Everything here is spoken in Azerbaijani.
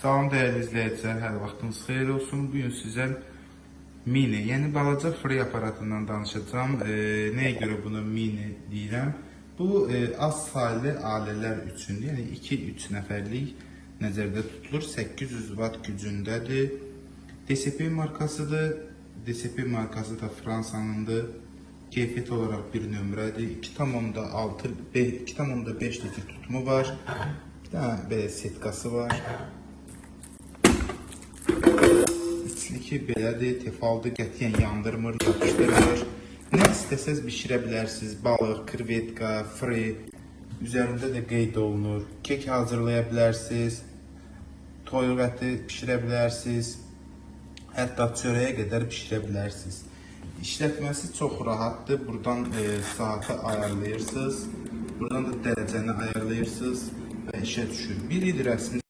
Salam dəyərli izləyicilər, hər vaxtınız xeyir olsun. Bugün sizə mini, yəni balaca free aparatından danışacağım. Nəyə görə buna mini deyirəm? Bu az saylı ailələr üçündür, yəni 2-3 nəfərlik nəzərdə tutulur. 800 watt gücündədir. DSP markasıdır. DSP markası da Fransanındır. Keyfiyyət olaraq bir nömrədir. 2,5 litr tutumu var. Bir dənə belə setkası var. İçliki belədir, tefaldır, qətiyyən yandırmır, yapışdırmır. Nə istəsəz bişirə bilərsiniz. Balıq, krevetka, fre. Üzərində də qeyd olunur. Kek hazırlaya bilərsiniz. Toyuq əti bişirə bilərsiniz. Hətta çörəyə qədər bişirə bilərsiniz. İşlətməsi çox rahatdır. Buradan saatı ayarlayırsınız. Buradan da dərəcəni ayarlayırsınız və işə düşür. Bir il əslində